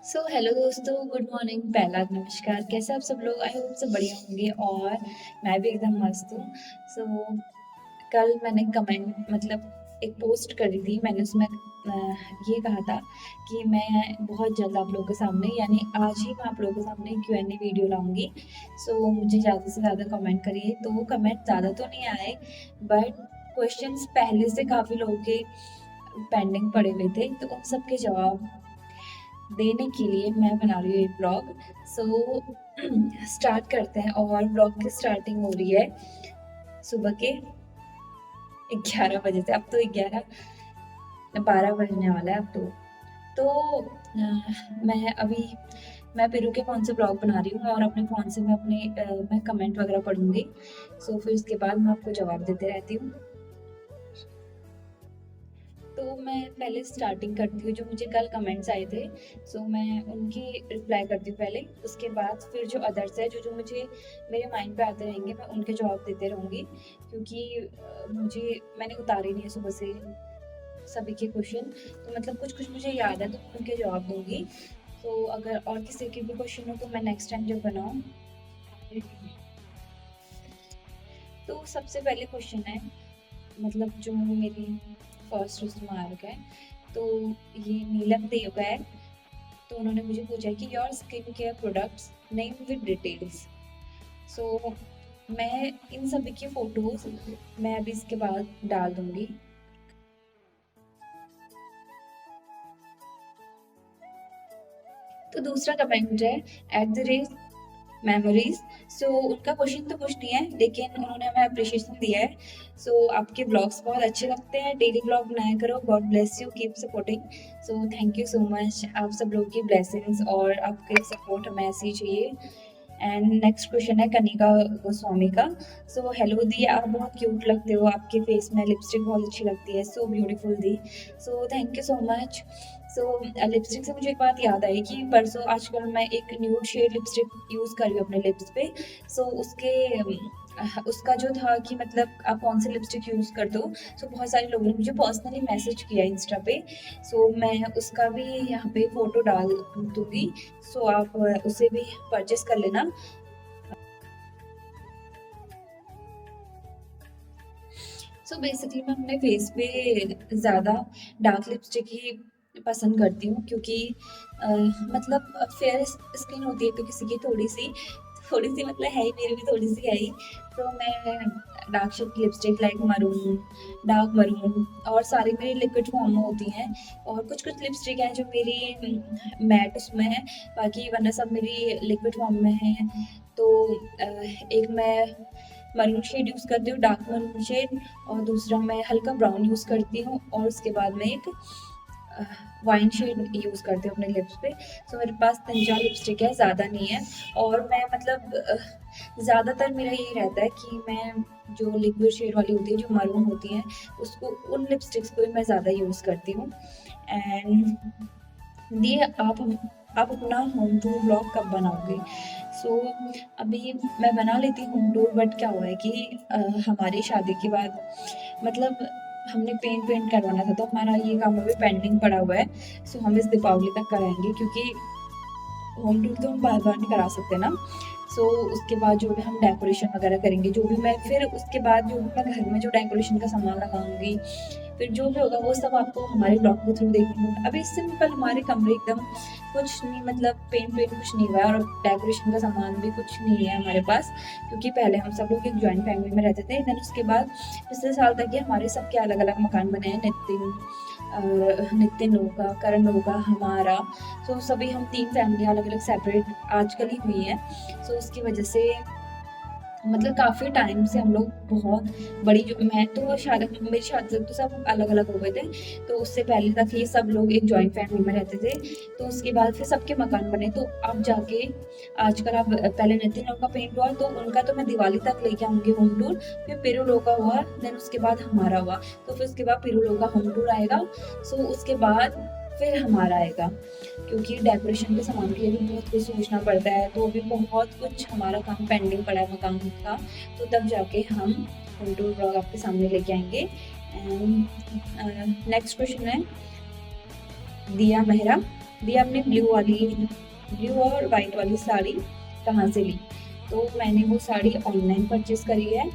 Hello दोस्तों, good morning, पहला नमस्कार। कैसे आप सब लोग? आई होप सब बढ़िया होंगे और मैं भी एकदम मस्त हूँ। सो कल मैंने कमेंट मतलब एक पोस्ट करी थी। मैंने उसमें ये कहा था कि मैं बहुत जल्द आप लोगों के सामने यानी आज ही मैं आप लोगों के सामने Q&A वीडियो लाऊंगी। मुझे ज़्यादा से ज़्यादा कमेंट करिए। तो वो कमेंट ज़्यादा तो नहीं आए, बट क्वेश्चंस पहले से काफ़ी लोगों के पेंडिंग पड़े हुए थे, तो उन सब के जवाब देने के लिए मैं बना रही हूँ एक ब्लॉग। सो स्टार्ट करते हैं। और ब्लॉग की स्टार्टिंग हो रही है सुबह के 11 बजे से। अब तो 11 12 बजने वाला है अब तो मैं पिरू के फ़ोन से ब्लॉग बना रही हूँ और अपने फ़ोन से मैं कमेंट वगैरह पढ़ूंगी। फिर उसके बाद मैं आपको जवाब देते रहती हूँ। तो मैं पहले स्टार्टिंग करती हूँ जो मुझे कल कमेंट्स आए थे। मैं उनकी रिप्लाई करती हूँ पहले। उसके बाद फिर जो अदर्स है जो मुझे मेरे माइंड पे आते रहेंगे मैं उनके जवाब देते रहूँगी, क्योंकि मैंने उतारे नहीं है सुबह से सभी के क्वेश्चन। तो मतलब कुछ कुछ मुझे याद है तो मैं उनके जवाब दूंगी। अगर और किसी के भी क्वेश्चन हो तो मैं नेक्स्ट टाइम जब बनाऊँ। तो सबसे पहले क्वेश्चन है, मतलब जो मेरी फर्स्ट उसमें आ रखा है, तो ये नीलम देव का है। तो उन्होंने मुझे पूछा कि your skin care products name with details. So मैं इन सभी की फोटोज मैं अभी इसके बाद डाल दूंगी। तो दूसरा कमेंट है @ मेमोरीज। उनका क्वेश्चन तो कुछ नहीं है, लेकिन उन्होंने हमें अप्रिशिएशन दिया है। आपके ब्लॉग्स बहुत अच्छे लगते हैं, डेली ब्लॉग बनाया करो, God bless you, keep supporting. Thank you so much. आप सब लोगों की ब्लेसिंग्स और आपके सपोर्ट हमें ऐसे ही चाहिए। एंड नेक्स्ट क्वेश्चन है कनिका गोस्वामी का। हेलो दी, आप बहुत क्यूट लगते हो, आपके फेस में लिपस्टिक बहुत अच्छी लगती है, so beautiful the. Thank you so much. Lipstick से मुझे एक बात याद आई कि परसों आजकल मैं एक न्यूड शेड लिपस्टिक यूज़ कर रही हूँ अपने लिप्स पे। उसका जो था कि मतलब आप कौन सी लिपस्टिक यूज़ करते हो। बहुत सारे लोगों ने मुझे पर्सनली मैसेज किया इंस्टा पे। मैं उसका भी यहाँ पे फ़ोटो डाल दूँगी। आप उसे भी परचेज़ कर लेना। बेसिकली मैं अपने फेस पे ज़्यादा डार्क लिपस्टिक ही पसंद करती हूँ, क्योंकि मतलब फेयर स्किन होती है तो किसी की थोड़ी सी मतलब है ही, मेरी भी थोड़ी सी है ही। मैं डार्क शेड की lipstick like maroon, dark maroon, और सारी मेरी लिक्विड फॉर्म में होती हैं। और कुछ कुछ लिपस्टिक हैं जो मेरी मैट उसमें है, बाकी वरना सब मेरी लिक्विड फॉर्म में है। तो एक मैं मरून शेड यूज़ करती हूँ, डार्क मरून शेड, और दूसरा मैं हल्का ब्राउन यूज़ करती हूँ, और उसके बाद मैं एक वाइन शेड यूज़ करती हूँ अपने लिप्स पे। मेरे पास 3-4 लिपस्टिक है, ज़्यादा नहीं है। और मैं मतलब ज़्यादातर मेरा यही रहता है कि मैं जो लिक्विड शेड वाली होती है, जो मरून होती हैं, उसको उन लिपस्टिक्स को ही मैं ज़्यादा यूज़ करती हूँ। एंड दी, आप अपना होम टूर ब्लॉग कब बनाओगे? अभी मैं बना लेती हूँ होम टूर, बट क्या हुआ है कि हमारी शादी के बाद मतलब हमने पेंट करवाना था, तो हमारा ये काम अभी पेंडिंग पड़ा हुआ है। हम इस दीपावली तक कराएंगे, क्योंकि होम टूर तो हम बार बार नहीं करा सकते ना। उसके बाद जो भी हम डेकोरेशन वगैरह करेंगे, जो भी मैं फिर उसके बाद जो भी मैं घर में जो डेकोरेशन का सामान लगाऊंगी, फिर जो भी होगा वो सब आपको हमारे ब्लॉग के थ्रू देखने को। अभी सिंपल हमारे कमरे एकदम कुछ नहीं, मतलब पेंट कुछ नहीं हुआ है, और डेकोरेशन का सामान भी कुछ नहीं है हमारे पास, क्योंकि पहले हम सब लोग एक जॉइंट फैमिली में रहते थे। देन उसके बाद पिछले साल तक ये हमारे सबके अलग अलग मकान बने हैं। नितिन होगा, करण होगा, हमारा। सभी हम 3 फैमिली अलग अलग सेपरेट आजकल ही हुई हैं। उसकी वजह से मतलब काफ़ी टाइम से हम लोग बहुत बड़ी जो मैं तो मेरी शादी तक तो सब अलग अलग हो गए थे। तो उससे पहले तक ये सब लोग एक जॉइंट फैमिली में रहते थे। तो उसके बाद फिर सबके मकान बने, तो अब जाके आजकल अब पहले नितिन लोग का पेंट हुआ, तो उनका तो मैं दिवाली तक लेके आऊँगी होम टूर। फिर पिरू लोग का हुआ, देन उसके बाद हमारा हुआ, तो फिर उसके बाद पिरू लोग का होम टूर आएगा। उसके बाद फिर हमारा आएगा, क्योंकि डेकोरेशन के सामान के लिए भी बहुत कुछ सोचना पड़ता है। तो अभी बहुत कुछ हमारा काम पेंडिंग पड़ा है मकान का, तो तब जाके हम होम टूर ब्लॉग आपके सामने लेके आएंगे। नेक्स्ट क्वेश्चन है दिया मेहरा। भैया आपने ब्लू और वाइट वाली साड़ी कहाँ से ली? तो मैंने वो साड़ी ऑनलाइन परचेज़ करी है,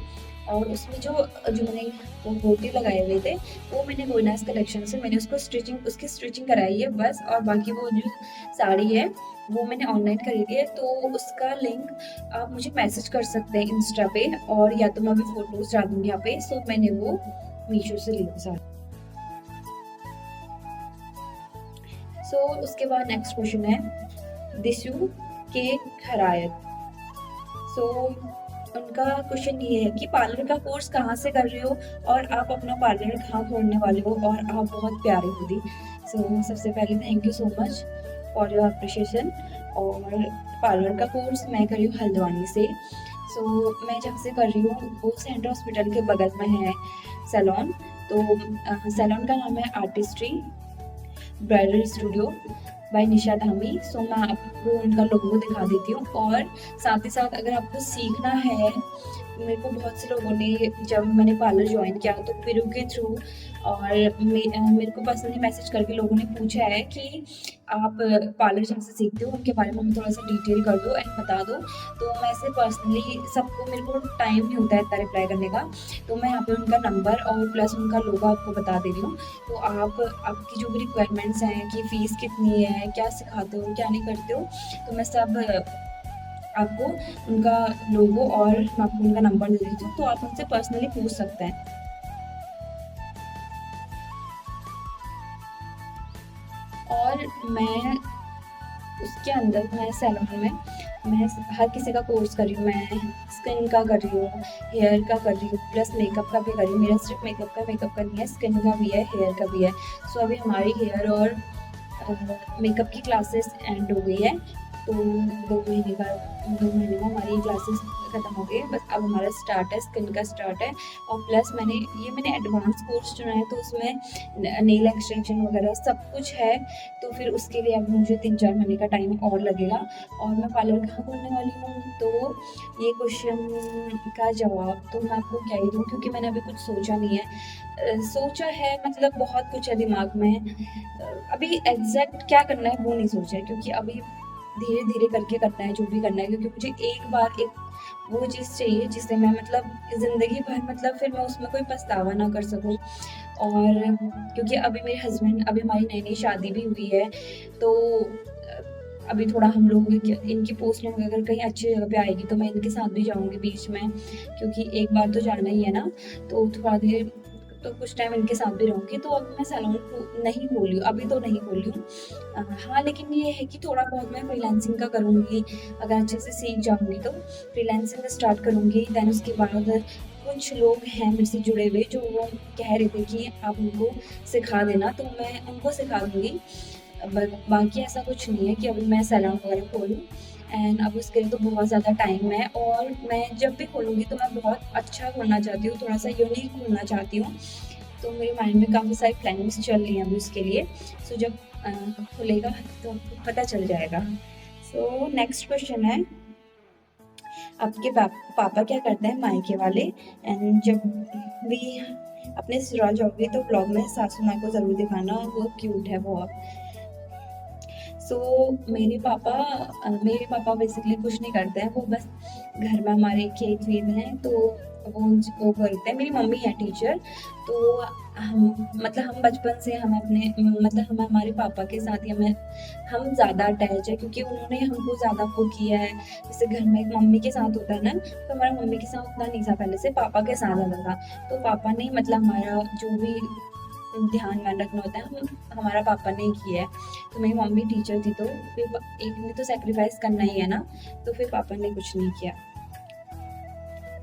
और उसमें जो जो मैंने वो मोती लगाए हुए थे, वो मैंने गुरनास कलेक्शन से मैंने उसकी स्टिचिंग कराई है बस, और बाकी वो जो साड़ी है वो मैंने ऑनलाइन खरीदी है। तो उसका लिंक आप मुझे मैसेज कर सकते हैं इंस्टा पे, और या तो मैं अभी फ़ोटोज़ डाल दूँगी यहाँ पे। सो मैंने वो मीशो से ली थी साड़ी। सो उसके बाद नेक्स्ट क्वेश्चन है दिशु के खरायत। सो उनका क्वेश्चन ये है कि पार्लर का कोर्स कहाँ से कर रहे हो, और आप अपना पार्लर कहाँ खोलने वाले हो, और आप बहुत प्यारी हो दी। सो सबसे पहले thank you so much for your appreciation. और पार्लर का कोर्स मैं कर रही हूँ हल्द्वानी से। सो मैं जहाँ से कर रही हूँ वो सेंटर हॉस्पिटल के बगल में है सैलून। तो सैलून का नाम है आर्टिस्ट्री ब्राइडल स्टूडियो बाय निशा धामी। सो मैं आपको उनका लोगो दिखा देती हूँ, और साथ ही साथ अगर आपको सीखना है, मेरे को बहुत से लोगों ने जब मैंने पार्लर ज्वाइन किया तो पिरू के थ्रू और मेरे को पर्सनली मैसेज करके लोगों ने पूछा है कि आप पार्लर जहाँ से सीखते हो उनके बारे में हमें थोड़ा सा डिटेल कर दो एंड बता दो। तो मैं ऐसे पर्सनली सबको, मेरे को टाइम नहीं होता है इतना रिप्लाई करने का, तो मैं यहाँ पे उनका नंबर और प्लस उनका लोगो आपको बता दे रही हूँ। तो आप आपकी जो भी रिक्वायरमेंट्स हैं कि फ़ीस कितनी है, क्या सिखाते हो, क्या नहीं करते हो, तो मैं सब आपको उनका लोगो और मैं आपको उनका नंबर दे देती हूँ, तो आप उनसे पर्सनली पूछ सकते हैं। और मैं उसके अंदर मैं सैलून में मैं हर किसी का कोर्स कर रही हूँ। मैं स्किन का कर रही हूँ, हेयर का कर रही हूँ, प्लस मेकअप का भी कर रही हूँ। मेरा सिर्फ मेकअप का नहीं है, स्किन का भी है, हेयर का भी है। सो अभी हमारी हेयर और मेकअप की क्लासेस एंड हो गई है। तो 2 महीने में हमारी क्लासेस ख़त्म हो गई है। बस अब हमारा स्टार्ट है, स्किन का स्टार्ट है। और प्लस मैंने एडवांस कोर्स चुना है, तो उसमें नेल एक्सटेंशन वगैरह सब कुछ है। तो फिर उसके लिए अब मुझे 3-4 महीने का टाइम और लगेगा। और मैं पार्लर कहाँ खोलने वाली हूँ, तो ये क्वेश्चन का जवाब तो मैं आपको क्या ही दूँ, क्योंकि मैंने अभी कुछ सोचा नहीं है। सोचा है मतलब बहुत कुछ है दिमाग में। अभी एग्ज़ैक्ट क्या करना है वो नहीं सोचा है, क्योंकि अभी धीरे-धीरे करके करना है जो भी करना है, क्योंकि मुझे एक बार एक वो चीज़ चाहिए जिससे मैं मतलब ज़िंदगी भर मतलब फिर मैं उसमें कोई पछतावा ना कर सकूँ। और क्योंकि अभी हमारी नई-नई शादी भी हुई है, तो अभी थोड़ा हम लोग इनकी पोस्टिंग अगर कहीं अच्छी जगह पे आएगी तो मैं इनके साथ भी जाऊँगी बीच में, क्योंकि एक बार तो जाना ही है ना। तो थोड़ा देर तो कुछ टाइम इनके साथ भी रहूँगी। तो अब मैं सैलून को नहीं खोली हूँ, अभी तो नहीं खोली हूँ। हाँ, लेकिन ये है कि थोड़ा बहुत मैं फ्रीलांसिंग का करूँगी, अगर अच्छे से सीख जाऊँगी तो फ्रीलांसिंग स्टार्ट करूँगी। देन उसके बाद कुछ लोग हैं मेरे से जुड़े हुए जो वो कह रहे थे कि आप उनको सिखा देना, तो मैं उनको सिखा दूँगी। बाकी ऐसा कुछ नहीं है कि अभी मैं सैलून वगैरह खोलूँ। एंड अब उसके लिए तो बहुत ज़्यादा टाइम है, और मैं जब भी खोलूँगी तो मैं बहुत अच्छा खोलना चाहती हूँ, थोड़ा-सा यूनिक खोलना चाहती हूँ। तो मेरे माइंड में काफ़ी सारी प्लानिंग्स चल रही हैं अभी उसके लिए। सो जब खुलेगा तो आपको पता चल जाएगा। सो नेक्स्ट क्वेश्चन है, आपके पापा क्या करते हैं मायके वाले? एंड जब भी अपने ससुराल जाओगे तो ब्लॉग में सासू माँ को ज़रूर दिखाना, वो क्यूट है बहुत। सो मेरे पापा बेसिकली कुछ नहीं करते हैं, वो बस घर में हमारे खेत-वेत हैं, तो वो करते हैं। मेरी मम्मी है टीचर, तो हम बचपन से हम अपने मतलब हम हमारे पापा के साथ ही हम ज़्यादा अटैच हैं, क्योंकि उन्होंने हमको ज़्यादा वो किया है। जैसे घर में एक मम्मी के साथ होता है ना, तो हमारा मम्मी के साथ उतना नहीं था पहले से, पापा के साथ ज़्यादा था। तो पापा ने मतलब हमारा जो भी ध्यान-वान रखना होता है, हम हमारा पापा ने ही किया है। तो मेरी मम्मी टीचर थी, तो फिर एक ने तो सैक्रिफाइस करना ही है ना, तो फिर पापा ने कुछ नहीं किया।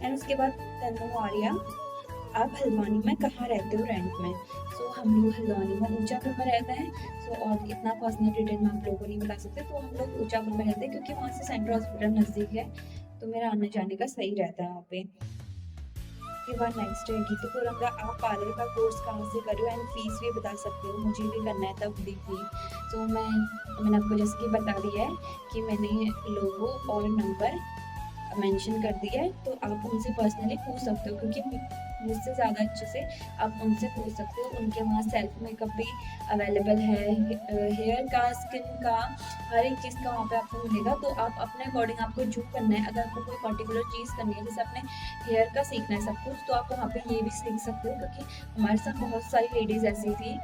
एंड उसके बाद तन्नू आर्या, आप हल्द्वानी में कहाँ रहते हो रेंट में? सो हम लोग हल्द्वानी में ऊंचापुर में रहते हैं। सो और इतना पर्सनल डिटेल मैं आप लोगों को नहीं बता सकते, तो हम लोग ऊंचापुर में रहते हैं क्योंकि वहाँ से सेंट्रल हॉस्पिटल नज़दीक है, तो मेरा आने जाने का सही रहता है वहाँ पे। उसके बाद नेक्स्ट है गीतू कोरंगा, आप पार्लर का कोर्स कहाँ से कर रहे हो एंड फीस भी बता सकते हो, मुझे भी करना है तब देखिए। तो मैंने आपको जैसे कि बता दिया है कि मैंने लोगो और नंबर मेंशन कर दिया है, तो आप उनसे पर्सनली पूछ सकते हो, क्योंकि मुझसे ज़्यादा अच्छे से आप उनसे पूछ सकते हो। उनके वहाँ सेल्फ मेकअप भी अवेलेबल है, हेयर का, स्किन का, हर एक चीज़ का वहाँ पे आपको मिलेगा। तो आप अपने अकॉर्डिंग, आपको जो करना है, अगर आपको कोई पर्टिकुलर चीज़ करनी है, जैसे अपने हेयर का सीखना है सब कुछ, तो आप वहाँ पे ये भी सीख सकते हो। क्योंकि हमारे साथ बहुत सारी लेडीज़ ऐसी थी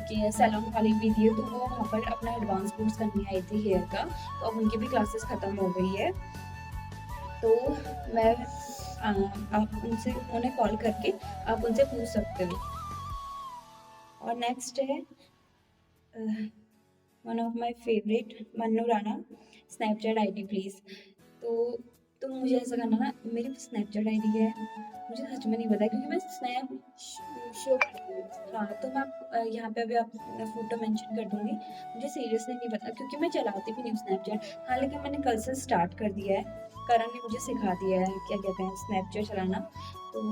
कि सैलून वाली भी थी, तो वो वहाँ पर अपना एडवांस कोर्स करने आई थी हेयर का, तो अब उनकी भी क्लासेस ख़त्म हो गई है। तो मैं आप उनसे, उन्हें कॉल करके आप उनसे पूछ सकते हो। और नेक्स्ट है one of my favourite, Mannu Rana, Snapchat ID please. तो तो मुझे ऐसा करना ना, मेरी स्नैपचैट आईडी है, मुझे सच में नहीं पता, क्योंकि मैं स्नैप शो करती हूँ। हाँ, तो मैं यहाँ पे अभी आप फ़ोटो मेंशन कर दूँगी। मुझे सीरियसली नहीं पता, क्योंकि मैं चलाती भी नहीं हूँ स्नैपचैट। हाँ, लेकिन मैंने कल से स्टार्ट कर दिया है। करण ने मुझे सिखा दिया है, क्या कहते हैं, स्नैपचैट चलाना। तो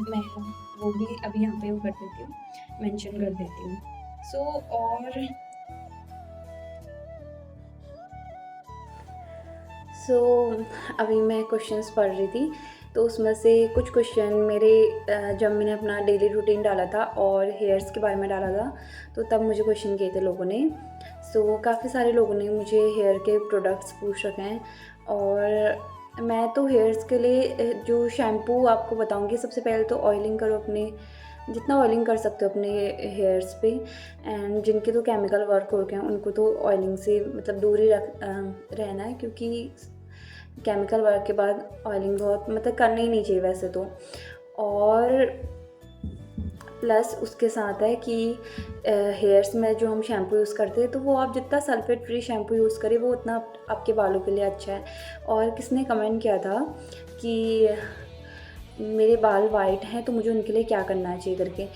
मैं वो भी अभी यहाँ पे वो कर देती हूँ, मेंशन कर देती हूँ। सो और अभी मैं क्वेश्चंस पढ़ रही थी, तो उसमें से कुछ क्वेश्चन मेरे जब मैंने अपना डेली रूटीन डाला था और हेयर्स के बारे में डाला था, तो तब मुझे क्वेश्चन किए थे लोगों ने। काफ़ी सारे लोगों ने मुझे हेयर के प्रोडक्ट्स पूछ रखे हैं, और मैं तो हेयर्स के लिए जो शैम्पू आपको बताऊंगी। सबसे पहले तो ऑयलिंग करो, अपने जितना ऑयलिंग कर सकते हो अपने हेयर्स पे। एंड जिनके तो केमिकल वर्क हो गए हैं, उनको तो ऑयलिंग से मतलब दूर ही रहना है, क्योंकि केमिकल वर्क के बाद ऑयलिंग बहुत मतलब करना ही नहीं चाहिए वैसे तो। और प्लस उसके साथ है कि हेयर्स में जो हम शैम्पू यूज़ करते हैं, तो वो आप जितना सल्फेट फ्री शैम्पू यूज़ करें, वो उतना आपके बालों के लिए अच्छा है। और किसने कमेंट किया था कि मेरे बाल वाइट हैं, तो मुझे उनके लिए क्या करना चाहिए करके।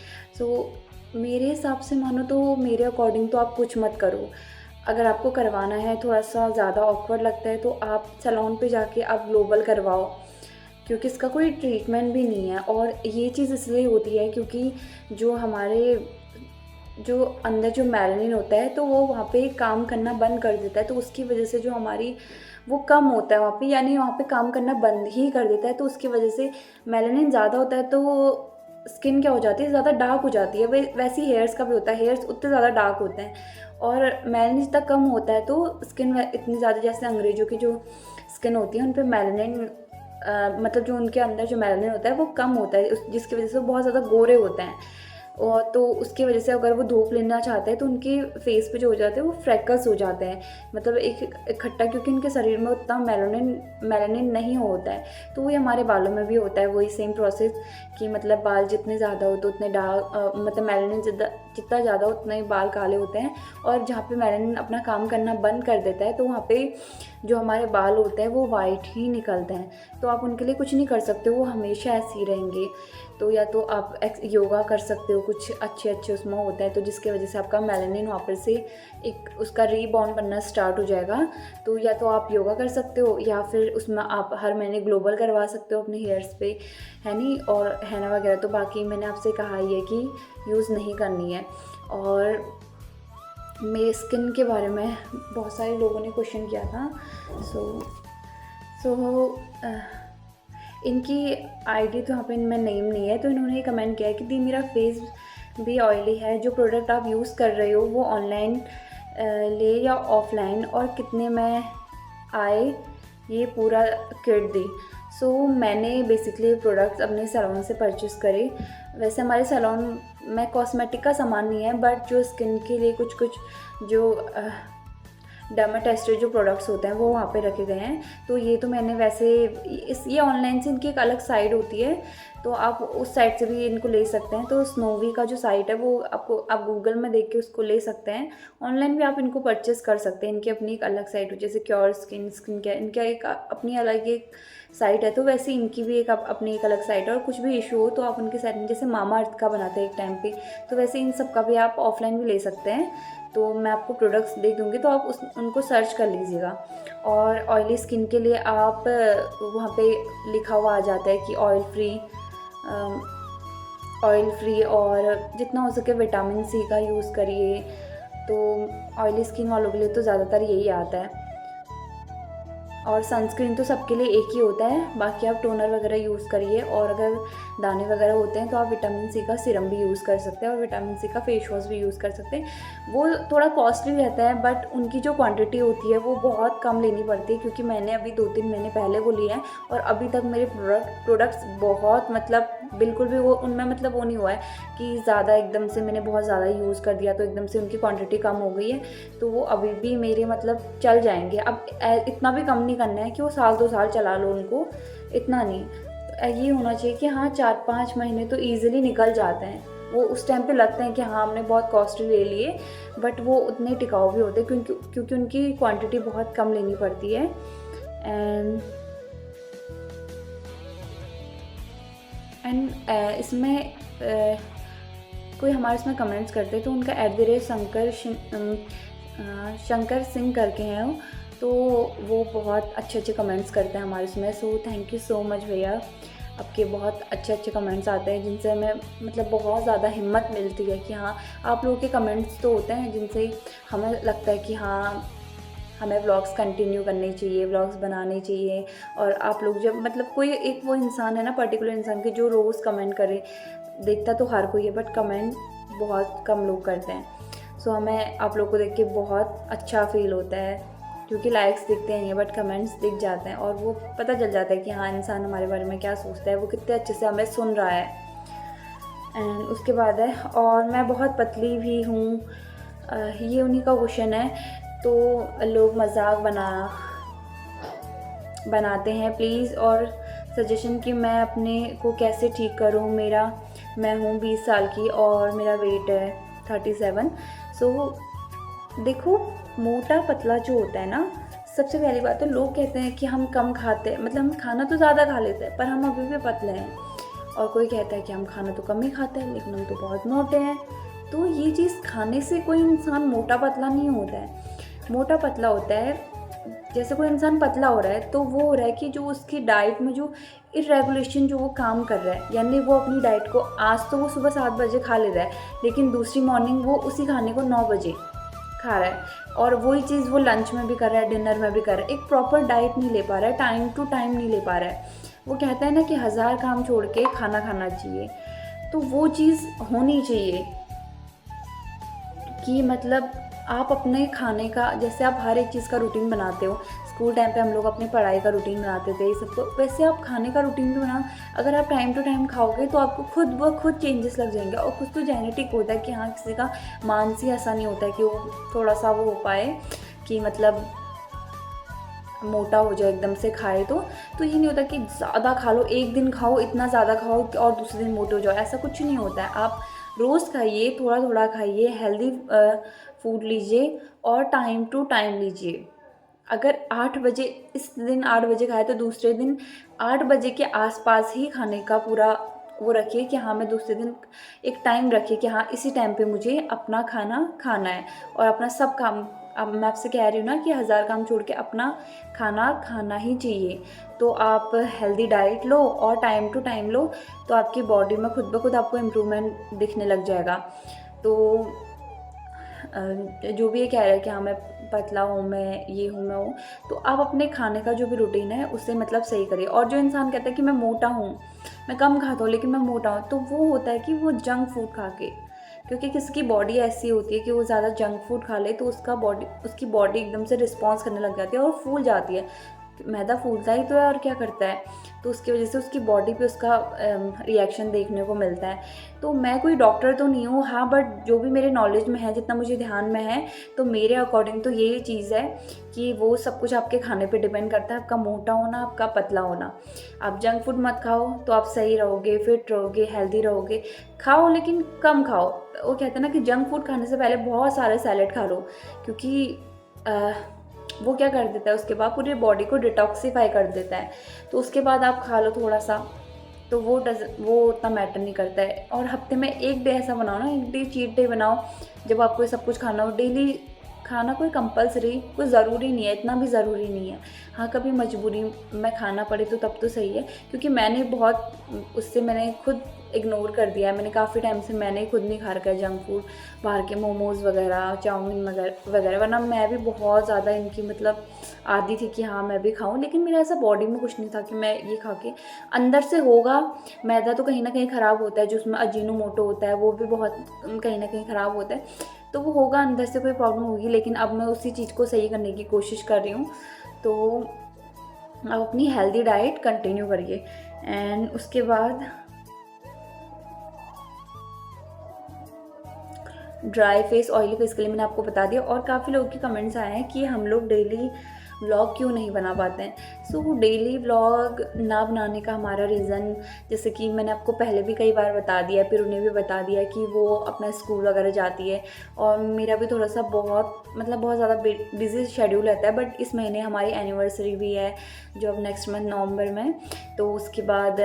मेरे हिसाब से मानो तो मेरे अकॉर्डिंग तो आप कुछ मत करो। अगर आपको करवाना है, थोड़ा सा ज़्यादा ऑकवर्ड लगता है, तो आप सैलून पे जाके आप ग्लोबल करवाओ, क्योंकि इसका कोई ट्रीटमेंट भी नहीं है। और ये चीज़ इसलिए होती है क्योंकि जो हमारे जो अंदर जो मेलानिन होता है, तो वो वहाँ पे काम करना बंद कर देता है, तो उसकी वजह से जो हमारी वो कम होता है वहाँ पे, यानी वहाँ पे काम करना बंद ही कर देता है। तो उसकी वजह से मेलानिन ज़्यादा होता है, तो स्किन क्या हो जाती है, ज़्यादा डार्क हो जाती है। वैसे ही हेयर्स का भी होता है, हेयर्स उतने ज़्यादा डार्क होते हैं। और मेलानिन जितना कम होता है, तो स्किन इतनी ज़्यादा, जैसे अंग्रेज़ों की जो स्किन होती है, उन पर मेलानिन मतलब जो उनके अंदर जो मेलानिन होता है वो कम होता है, जिसकी वजह से वो बहुत ज़्यादा गोरे होते हैं। और तो उसकी वजह से अगर वो धूप लेना चाहते हैं, तो उनके फेस पे जो हो जाते हैं वो फ्रैकल्स हो जाते हैं, मतलब एक इकट्ठा, क्योंकि उनके शरीर में उतना मेलानिन नहीं होता है। तो वही हमारे बालों में भी होता है, वही सेम प्रोसेस कि मतलब बाल जितने ज़्यादा हो तो उतने डार्क, मतलब मेलानिन जितना ज़्यादा उतने ही बाल काले होते हैं। और जहाँ पे मेलानिन अपना काम करना बंद कर देता है, तो वहाँ पे जो हमारे बाल होते हैं वो वाइट ही निकलते हैं। तो आप उनके लिए कुछ नहीं कर सकते, वो हमेशा ऐसे ही रहेंगे। तो या तो आप योगा कर सकते हो, कुछ अच्छे अच्छे उसमें होता है, तो जिसकी वजह से आपका मेलानिन वापस से एक उसका रीबाउंड बनना स्टार्ट हो जाएगा। तो या तो आप योगा कर सकते हो, या फिर उसमें आप हर महीने ग्लोबल करवा सकते हो अपने हेयर्स पे, है नहीं, और हैना वगैरह। तो बाकी मैंने आपसे कहा ही है कि यूज़ नहीं करनी है। और मेरी स्किन के बारे में बहुत सारे लोगों ने क्वेश्चन किया था। सो इनकी आईडी तो यहाँ पे इनमें नेम नहीं है, तो इन्होंने कमेंट किया है कि दी मेरा फेस भी ऑयली है, जो प्रोडक्ट आप यूज़ कर रहे हो वो ऑनलाइन ले या ऑफलाइन, और कितने में आए ये पूरा किट दी। मैंने बेसिकली प्रोडक्ट्स अपने सैलून से परचेज़ करे। वैसे हमारे सैलून में कॉस्मेटिक का सामान नहीं है, बट जो स्किन के लिए कुछ कुछ जो डर्माटेस्टेड जो प्रोडक्ट्स होते हैं वो वहाँ पे रखे गए हैं। तो ये तो मैंने वैसे ये ऑनलाइन से इनकी एक अलग साइट होती है, तो आप उस साइट से भी इनको ले सकते हैं। तो स्नोवी का जो साइट है वो आप गूगल में देख के उसको ले सकते हैं। ऑनलाइन भी आप इनको परचेस कर सकते हैं, इनकी अपनी एक अलग साइट हो, जैसे क्योर स्किन केयर, इनका एक अपनी अलग एक साइट है। तो वैसे इनकी भी एक अपनी एक अलग साइट है, और कुछ भी इशू हो तो आप उनकी साइट में, जैसे मामा अर्थ का बनाते हैं एक टाइम पे, तो वैसे इन सब का भी आप ऑफलाइन भी ले सकते हैं। तो मैं आपको प्रोडक्ट्स दे दूँगी, तो आप उनको सर्च कर लीजिएगा। और ऑयली स्किन के लिए आप वहाँ पे लिखा हुआ आ जाता है कि ऑयल फ्री और जितना हो सके विटामिन सी का यूज़ करिए। तो ऑयली स्किन वालों के लिए तो ज़्यादातर यही आता है। और सनस्क्रीन तो सबके लिए एक ही होता है, बाकी आप टोनर वगैरह यूज़ करिए। और अगर दाने वगैरह होते हैं तो आप विटामिन सी का सीरम भी यूज़ कर सकते हैं और विटामिन सी का फेस वॉश भी यूज़ कर सकते हैं। वो थोड़ा कॉस्टली रहता है, बट उनकी जो क्वांटिटी होती है वो बहुत कम लेनी पड़ती है, क्योंकि मैंने अभी 2-3 महीने पहले वो लिया है और अभी तक मेरे प्रोडक्ट्स बहुत मतलब बिल्कुल भी वो उनमें मतलब वो नहीं हुआ है कि ज़्यादा एकदम से मैंने बहुत ज़्यादा यूज़ कर दिया तो एकदम से उनकी क्वांटिटी कम हो गई है। तो वो अभी भी मेरे मतलब चल जाएंगे। अब इतना भी कम नहीं करना है कि वो 1-2 साल चला लो उनको, इतना नहीं। ये होना चाहिए कि हाँ 4-5 महीने तो ईज़िली निकल जाते हैं। वो उस टाइम पे लगते हैं कि हाँ हमने बहुत कॉस्टली ले लिए, बट वो उतने टिकाऊ भी होते हैं क्योंकि उनकी क्वांटिटी बहुत कम लेनी पड़ती है। एंड इसमें कोई हमारे इसमें कमेंट्स करते तो उनका शंकर सिंह करके हैं वो, तो वो बहुत अच्छे कमेंट्स करते हैं हमारे इसमें। So thank you so much भैया, आपके बहुत अच्छे कमेंट्स आते हैं जिनसे हमें मतलब बहुत ज़्यादा हिम्मत मिलती है कि हाँ आप लोगों के कमेंट्स तो होते हैं जिनसे हमें लगता है कि हाँ हमें व्लॉग्स कंटिन्यू करने चाहिए, व्लॉग्स बनाने चाहिए। और आप लोग जब मतलब कोई एक वो इंसान है ना, पर्टिकुलर इंसान के जो रोज़ कमेंट करे, देखता तो हर कोई है बट कमेंट बहुत कम लोग करते हैं। सो हमें आप लोग को देख के बहुत अच्छा फील होता है, क्योंकि लाइक्स दिखते नहीं है बट कमेंट्स दिख जाते हैं और वो पता चल जाता है कि हाँ इंसान हमारे बारे में क्या सोचता है, वो कितने अच्छे से हमें सुन रहा है। एंड उसके बाद है, और मैं बहुत पतली भी हूँ, ये उन्हीं का क्वेश्चन है। तो लोग मजाक बनाते हैं प्लीज़, और सजेशन कि मैं अपने को कैसे ठीक करूं। मैं हूं 20 साल की और मेरा वेट है 37। सो देखो, मोटा पतला जो होता है ना, सबसे पहली बात तो लोग कहते हैं कि हम कम खाते हैं, मतलब हम खाना तो ज़्यादा खा लेते हैं पर हम अभी भी पतले हैं। और कोई कहता है कि हम खाना तो कम ही खाते हैं लेकिन हम तो बहुत मोटे हैं। तो ये चीज़ खाने से कोई इंसान मोटा पतला नहीं होता है। मोटा पतला होता है, जैसे कोई इंसान पतला हो रहा है तो वो हो रहा है कि जो उसकी डाइट में जो इरेगुलेशन जो वो काम कर रहा है, यानी वो अपनी डाइट को आज तो वो सुबह 7 बजे खा ले रहा है लेकिन दूसरी मॉर्निंग वो उसी खाने को 9 बजे खा रहा है, और वही चीज़ वो लंच में भी कर रहा है, डिनर में भी कर रहा है। एक प्रॉपर डाइट नहीं ले पा रहा है, टाइम टू टाइम नहीं ले पा रहा है। वो कहता है ना कि 1000 काम छोड़ के खाना खाना चाहिए, तो वो चीज़ होनी चाहिए कि मतलब आप अपने खाने का, जैसे आप हर एक चीज़ का रूटीन बनाते हो, स्कूल टाइम पे हम लोग अपनी पढ़ाई का रूटीन बनाते थे सबको, वैसे आप खाने का रूटीन भी बनाओ। अगर आप टाइम टू टाइम खाओगे तो आपको खुद ब खुद चेंजेस लग जाएंगे। और कुछ तो जेनेटिक होता है कि हाँ किसी का मानसिक ऐसा नहीं होता है कि वो थोड़ा सा वो हो पाए कि मतलब मोटा हो जाए एकदम से खाए तो ये नहीं होता कि ज़्यादा खा लो, एक दिन खाओ इतना ज़्यादा खाओ और दूसरे दिन मोटे हो जाओ, ऐसा कुछ नहीं होता है। आप रोज़ खाइए, थोड़ा थोड़ा खाइए, हेल्दी फूड लीजिए और टाइम टू टाइम लीजिए। अगर 8 बजे, इस दिन 8 बजे खाए तो दूसरे दिन 8 बजे के आसपास ही खाने का पूरा वो रखिए कि हाँ मैं दूसरे दिन एक टाइम रखिए कि हाँ इसी टाइम पे मुझे अपना खाना खाना है, और अपना सब काम, अब मैं आपसे कह रही हूँ ना कि 1000 काम छोड़ के अपना खाना खाना ही चाहिए। तो आप हेल्दी डाइट लो और टाइम टू टाइम लो, तो आपकी बॉडी में खुद ब खुद आपको इम्प्रूवमेंट दिखने लग जाएगा। तो जो भी ये कह रहा है कि हाँ मैं पतला हूँ, मैं ये हूँ, मैं हूँ, तो आप अपने खाने का जो भी रूटीन है उससे मतलब सही करिए। और जो इंसान कहता है कि मैं मोटा हूँ, मैं कम खाता हूँ लेकिन मैं मोटा हूँ, तो वो होता है कि वो जंक फूड खा के, क्योंकि किसी की बॉडी ऐसी होती है कि वो ज़्यादा जंक फूड खा ले तो उसकी बॉडी एकदम से रिस्पॉन्स करने लग जाती है और फूल जाती है। मैदा फूलता ही तो है और क्या करता है, तो उसकी वजह से उसकी बॉडी पे उसका रिएक्शन देखने को मिलता है। तो मैं कोई डॉक्टर तो नहीं हूँ, हाँ, बट जो भी मेरे नॉलेज में है, जितना मुझे ध्यान में है, तो मेरे अकॉर्डिंग तो यही चीज़ है कि वो सब कुछ आपके खाने पे डिपेंड करता है, आपका मोटा होना, आपका पतला होना। आप जंक फूड मत खाओ तो आप सही रहोगे, फिट रहोगे, हेल्दी रहोगे। खाओ लेकिन कम खाओ। वो कहते हैं ना कि जंक फूड खाने से पहले बहुत सारे सैलेड खा लो, क्योंकि वो क्या कर देता है, उसके बाद पूरी बॉडी को डिटॉक्सीफाई कर देता है। तो उसके बाद आप खा लो थोड़ा सा, तो वो उतना मैटर नहीं करता है। और हफ्ते में एक डे ऐसा बनाओ ना, एक डे चीट डे बनाओ, जब आपको ये सब कुछ खाना हो। डेली खाना कोई कंपल्सरी, कोई ज़रूरी नहीं है, इतना भी ज़रूरी नहीं है। हाँ, कभी मजबूरी में खाना पड़े तो तब तो सही है, क्योंकि मैंने बहुत उससे मैंने खुद इग्नोर कर दिया है। मैंने काफ़ी टाइम से मैंने खुद नहीं खा रखा है जंक फूड, बाहर के मोमोज़ वगैरह, चाउमीन वगैरह, वरना मैं भी बहुत ज़्यादा इनकी मतलब आदी थी कि हाँ मैं भी खाऊं, लेकिन मेरा ऐसा बॉडी में कुछ नहीं था कि मैं ये खा के अंदर से होगा। मैदा तो कहीं ना कहीं ख़राब होता है, जो उसमें अजीनोमोटो होता है वो भी बहुत कहीं ना कहीं ख़राब होता है, तो वो होगा, अंदर से कोई प्रॉब्लम होगी। लेकिन अब मैं उसी चीज़ को सही करने की कोशिश कर रही हूँ। तो आप अपनी हेल्दी डाइट कंटिन्यू करिए। एंड उसके बाद ड्राई फेस, ऑयली फेस के लिए मैंने आपको बता दिया। और काफ़ी लोगों के कमेंट्स आए हैं कि हम लोग डेली व्लॉग क्यों नहीं बना पाते हैं। सो डेली व्लॉग ना बनाने का हमारा रीज़न, जैसे कि मैंने आपको पहले भी कई बार बता दिया, फिर उन्हें भी बता दिया कि वो अपना स्कूल वगैरह जाती है और मेरा भी थोड़ा सा बहुत ज़्यादा बिजी शेड्यूल रहता है। बट इस महीने हमारी एनिवर्सरी भी है जो अब नेक्स्ट मंथ नवंबर में, तो उसके बाद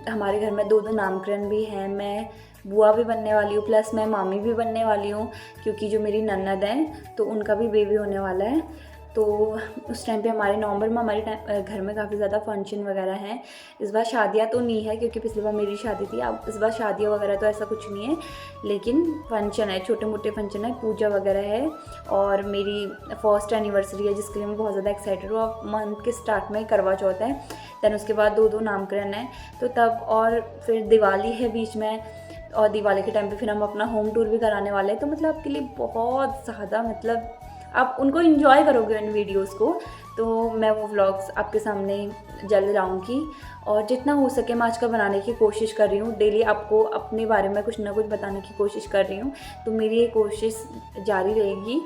हमारे घर में 2 नामकरण भी हैं। मैं बुआ भी बनने वाली हूँ, प्लस मैं मामी भी बनने वाली हूँ, क्योंकि जो मेरी ननद हैं तो उनका भी बेबी होने वाला है। तो उस टाइम पे हमारे नवंबर में हमारे घर में काफ़ी ज़्यादा फंक्शन वगैरह हैं। इस बार शादियाँ तो नहीं है, क्योंकि पिछली बार मेरी शादी थी। अब इस बार शादियाँ वगैरह तो ऐसा कुछ नहीं है, लेकिन फंक्शन है, छोटे मोटे फंक्शन है, पूजा वगैरह है। और मेरी फर्स्ट एनिवर्सरी है जिसके लिए मैं बहुत ज़्यादा एक्साइटेड हूँ। अब मंथ के स्टार्ट में करवा चौथ है, दैन उसके बाद 2 नामकरण है, तो तब और फिर दिवाली है बीच में, और दिवाली के टाइम पे फिर हम अपना होम टूर भी कराने वाले हैं। तो मतलब आपके लिए बहुत ज़्यादा मतलब आप उनको एंजॉय करोगे उन वीडियोस को। तो मैं वो व्लॉग्स आपके सामने जल्द लाऊंगी, और जितना हो सके मैं आजकल बनाने की कोशिश कर रही हूँ। डेली आपको अपने बारे में कुछ ना कुछ बताने की कोशिश कर रही हूँ, तो मेरी ये कोशिश जारी रहेगी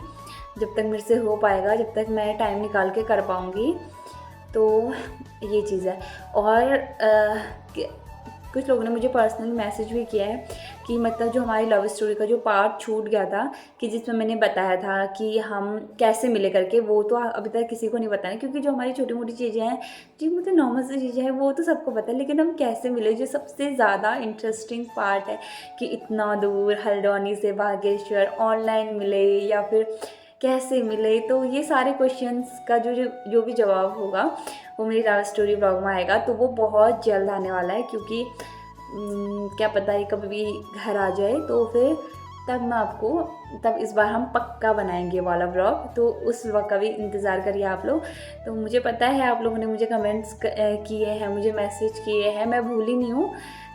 जब तक मेरे से हो पाएगा, जब तक मैं टाइम निकाल के कर पाऊँगी। तो ये चीज़ है। और कुछ लोगों ने मुझे पर्सनली मैसेज भी किया है कि मतलब जो हमारी लव स्टोरी का जो पार्ट छूट गया था, कि जिसमें मैंने बताया था कि हम कैसे मिले करके, वो तो अभी तक किसी को नहीं पता है, क्योंकि जो हमारी छोटी मोटी चीज़ें हैं, जो मतलब नॉर्मल सी चीज़ें हैं, वो तो सबको पता है, लेकिन हम कैसे मिले जो सबसे ज़्यादा इंटरेस्टिंग पार्ट है, कि इतना दूर हल्द्वानी से बागेश्वर ऑनलाइन मिले या फिर कैसे मिले। तो ये सारे क्वेश्चंस का जो भी जवाब होगा वो मेरी लव स्टोरी ब्लॉग में आएगा, तो वो बहुत जल्द आने वाला है, क्योंकि क्या पता है कभी भी घर आ जाए, तो फिर तब मैं आपको, तब इस बार हम पक्का बनाएंगे वाला ब्लॉग, तो उस वक्त का भी इंतज़ार करिए आप लोग। तो मुझे पता है आप लोगों ने मुझे कमेंट्स किए हैं, मुझे मैसेज किए हैं, मैं भूली नहीं हूँ,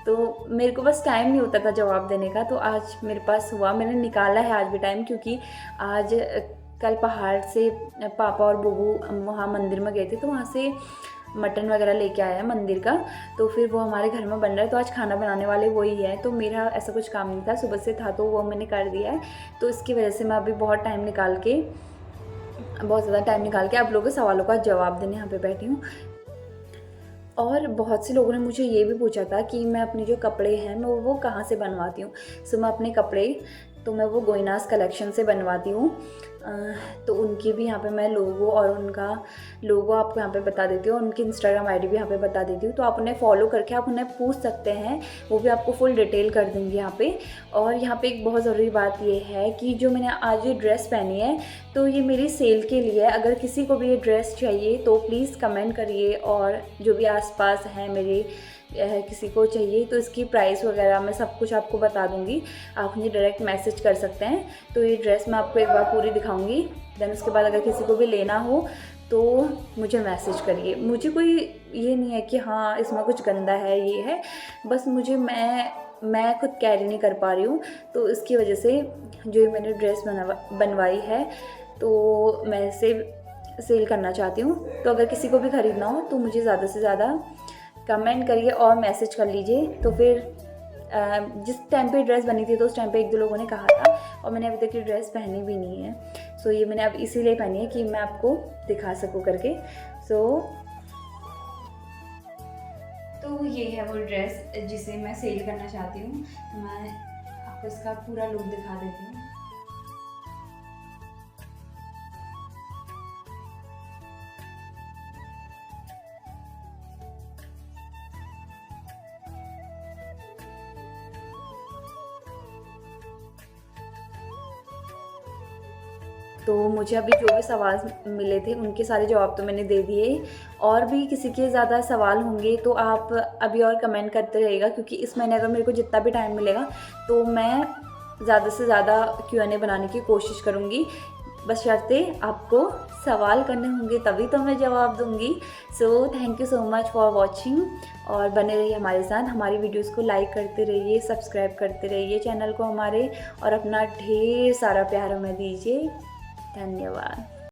तो मेरे को बस टाइम नहीं होता था जवाब देने का, तो आज मेरे पास हुआ, मैंने निकाला है आज भी टाइम, क्योंकि आज कल पहाड़ से पापा और बबू वहाँ मंदिर में गए थे, तो वहाँ से मटन वगैरह लेके आया है मंदिर का, तो फिर वो हमारे घर में बन रहा है, तो आज खाना बनाने वाले वही है। तो मेरा ऐसा कुछ काम नहीं था, सुबह से था, तो वो मैंने कर दिया है। तो इसकी वजह से मैं अभी बहुत ज़्यादा टाइम निकाल के आप लोगों के सवालों का जवाब देने यहाँ पे बैठी हूँ। और बहुत से लोगों ने मुझे ये भी पूछा था कि मैं अपने जो कपड़े हैं मैं वो कहाँ से बनवाती हूँ। सो मैं अपने कपड़े तो मैं वो गोइनास कलेक्शन से बनवाती हूँ। तो उनकी भी यहाँ पे मैं लोगो और उनका लोगो आपको यहाँ पे बता देती हूँ, उनकी इंस्टाग्राम आईडी भी यहाँ पे बता देती हूँ, तो आप उन्हें फॉलो करके आप उन्हें पूछ सकते हैं, वो भी आपको फुल डिटेल कर देंगे यहाँ पे। और यहाँ पे एक बहुत ज़रूरी बात ये है कि जो मैंने आज ये ड्रेस पहनी है, तो ये मेरी सेल के लिए है। अगर किसी को भी ये ड्रेस चाहिए तो प्लीज़ कमेंट करिए, और जो भी आसपास हैं मेरे किसी को चाहिए तो इसकी प्राइस वगैरह मैं सब कुछ आपको बता दूंगी, आप मुझे डायरेक्ट मैसेज कर सकते हैं। तो ये ड्रेस मैं आपको एक बार पूरी दिखाऊंगी, देन उसके बाद अगर किसी को भी लेना हो तो मुझे मैसेज करिए। मुझे कोई ये नहीं है कि हाँ इसमें कुछ गंदा है, ये है, बस मैं खुद कैरी नहीं कर पा रही हूँ, तो इसकी वजह से जो ये मैंने ड्रेस बनवाई है तो मैं इसे सेल करना चाहती हूँ। तो अगर किसी को भी ख़रीदना हो तो मुझे ज़्यादा से ज़्यादा कमेंट करिए और मैसेज कर लीजिए। तो फिर जिस टाइम पे ड्रेस बनी थी तो उस टाइम पे 1-2 लोगों ने कहा था, और मैंने अभी तक ये ड्रेस पहनी भी नहीं है। सो ये मैंने अब इसीलिए पहनी है कि मैं आपको दिखा सकूँ करके। तो ये है वो ड्रेस जिसे मैं सेल करना चाहती हूँ, तो मैं आपको इसका पूरा लुक दिखा देती हूँ। तो मुझे अभी जो भी सवाल मिले थे उनके सारे जवाब तो मैंने दे दिए। और भी किसी के ज़्यादा सवाल होंगे तो आप अभी और कमेंट करते रहिएगा, क्योंकि इस महीने अगर मेरे को जितना भी टाइम मिलेगा तो मैं ज़्यादा से ज़्यादा Q&A बनाने की कोशिश करूँगी। बशर्ते आपको सवाल करने होंगे तभी तो मैं जवाब दूँगी। So thank you so much for watching, और बने रहिए हमारे साथ। हमारी वीडियोस को लाइक करते रहिए, सब्सक्राइब करते रहिए चैनल को हमारे, और अपना ढेर सारा प्यार हमें दीजिए। धन्यवाद।